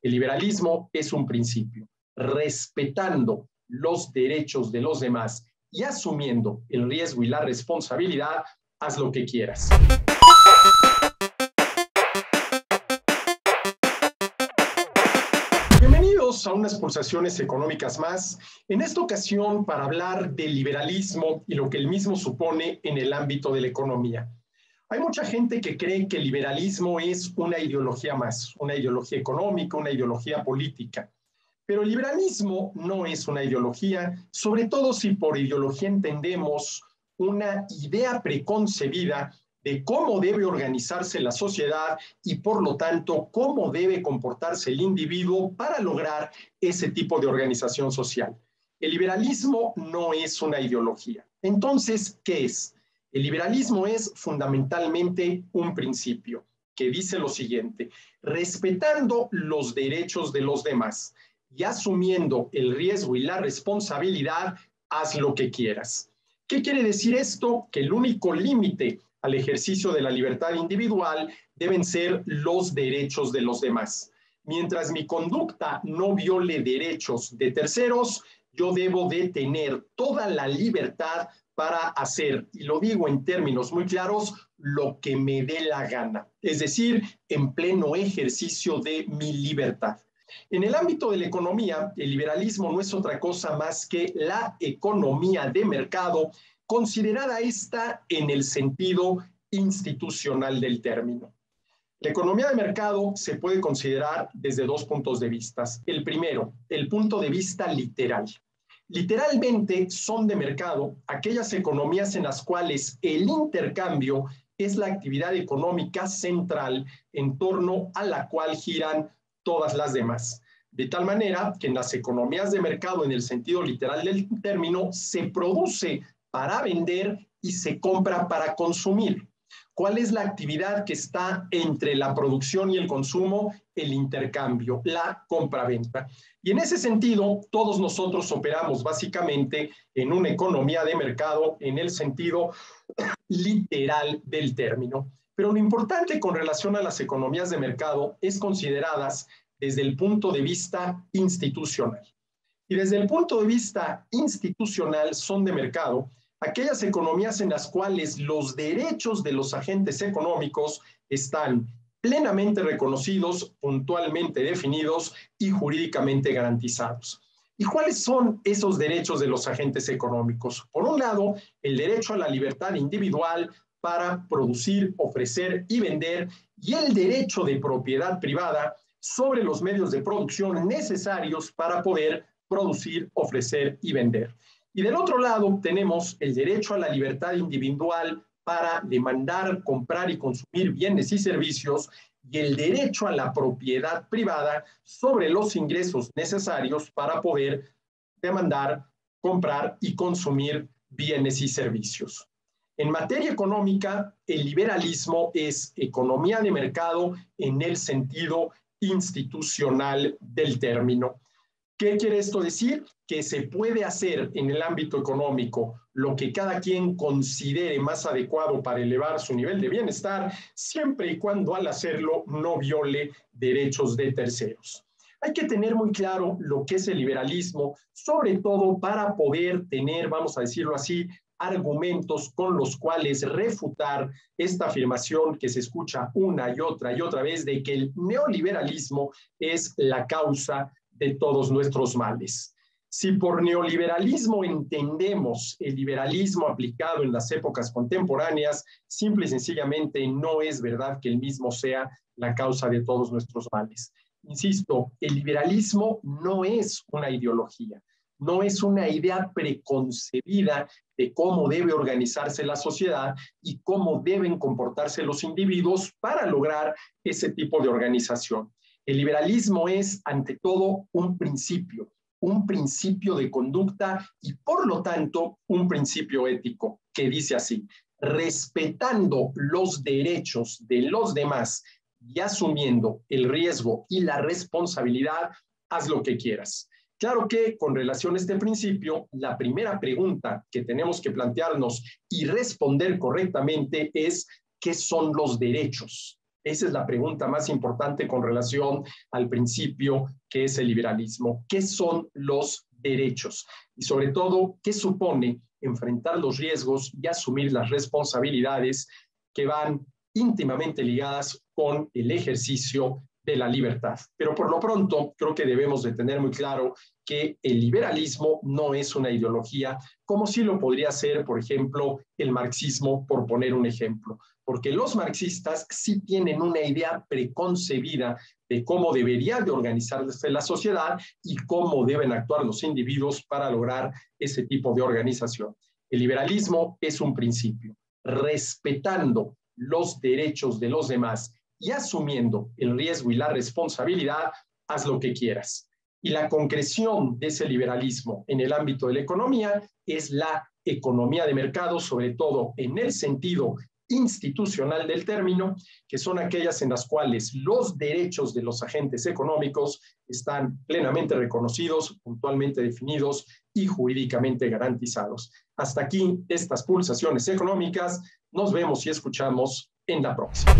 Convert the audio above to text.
El liberalismo es un principio. Respetando los derechos de los demás y asumiendo el riesgo y la responsabilidad, haz lo que quieras. Bienvenidos a unas pulsaciones económicas más, en esta ocasión para hablar del liberalismo y lo que el mismo supone en el ámbito de la economía. Hay mucha gente que cree que el liberalismo es una ideología más, una ideología económica, una ideología política. Pero el liberalismo no es una ideología, sobre todo si por ideología entendemos una idea preconcebida de cómo debe organizarse la sociedad y, por lo tanto, cómo debe comportarse el individuo para lograr ese tipo de organización social. El liberalismo no es una ideología. Entonces, ¿qué es? El liberalismo es fundamentalmente un principio que dice lo siguiente: respetando los derechos de los demás y asumiendo el riesgo y la responsabilidad, haz lo que quieras. ¿Qué quiere decir esto? Que el único límite al ejercicio de la libertad individual deben ser los derechos de los demás. Mientras mi conducta no viole derechos de terceros, yo debo de tener toda la libertad para hacer, y lo digo en términos muy claros, lo que me dé la gana, es decir, en pleno ejercicio de mi libertad. En el ámbito de la economía, el liberalismo no es otra cosa más que la economía de mercado, considerada esta en el sentido institucional del término. La economía de mercado se puede considerar desde dos puntos de vista. El primero, el punto de vista literal. Literalmente son de mercado aquellas economías en las cuales el intercambio es la actividad económica central en torno a la cual giran todas las demás. De tal manera que en las economías de mercado, en el sentido literal del término, se produce para vender y se compra para consumir. ¿Cuál es la actividad que está entre la producción y el consumo? El intercambio, la compra-venta. Y en ese sentido, todos nosotros operamos básicamente en una economía de mercado en el sentido literal del término. Pero lo importante con relación a las economías de mercado es consideradas desde el punto de vista institucional. Y desde el punto de vista institucional son de mercado aquellas economías en las cuales los derechos de los agentes económicos están plenamente reconocidos, puntualmente definidos y jurídicamente garantizados. ¿Y cuáles son esos derechos de los agentes económicos? Por un lado, el derecho a la libertad individual para producir, ofrecer y vender, y el derecho de propiedad privada sobre los medios de producción necesarios para poder producir, ofrecer y vender. Y del otro lado tenemos el derecho a la libertad individual para demandar, comprar y consumir bienes y servicios, y el derecho a la propiedad privada sobre los ingresos necesarios para poder demandar, comprar y consumir bienes y servicios. En materia económica, el liberalismo es economía de mercado en el sentido institucional del término. ¿Qué quiere esto decir? Que se puede hacer en el ámbito económico lo que cada quien considere más adecuado para elevar su nivel de bienestar, siempre y cuando al hacerlo no viole derechos de terceros. Hay que tener muy claro lo que es el liberalismo, sobre todo para poder tener, vamos a decirlo así, argumentos con los cuales refutar esta afirmación que se escucha una y otra vez de que el neoliberalismo es la causa de todos nuestros males. Si por neoliberalismo entendemos el liberalismo aplicado en las épocas contemporáneas, simple y sencillamente no es verdad que el mismo sea la causa de todos nuestros males. Insisto, el liberalismo no es una ideología, no es una idea preconcebida de cómo debe organizarse la sociedad y cómo deben comportarse los individuos para lograr ese tipo de organización. El liberalismo es, ante todo, un principio de conducta y, por lo tanto, un principio ético que dice así: respetando los derechos de los demás y asumiendo el riesgo y la responsabilidad, haz lo que quieras. Claro que con relación a este principio, la primera pregunta que tenemos que plantearnos y responder correctamente es: ¿qué son los derechos? Esa es la pregunta más importante con relación al principio que es el liberalismo. ¿Qué son los derechos? Y sobre todo, ¿qué supone enfrentar los riesgos y asumir las responsabilidades que van íntimamente ligadas con el ejercicio de la libertad? Pero por lo pronto, creo que debemos de tener muy claro que el liberalismo no es una ideología, como sí lo podría ser, por ejemplo, el marxismo, por poner un ejemplo, porque los marxistas sí tienen una idea preconcebida de cómo debería de organizarse la sociedad y cómo deben actuar los individuos para lograr ese tipo de organización. El liberalismo es un principio, respetando los derechos de los demás y asumiendo el riesgo y la responsabilidad, haz lo que quieras. Y la concreción de ese liberalismo en el ámbito de la economía es la economía de mercado, sobre todo en el sentido institucional del término, que son aquellas en las cuales los derechos de los agentes económicos están plenamente reconocidos, puntualmente definidos y jurídicamente garantizados. Hasta aquí estas pulsaciones económicas. Nos vemos y escuchamos en la próxima.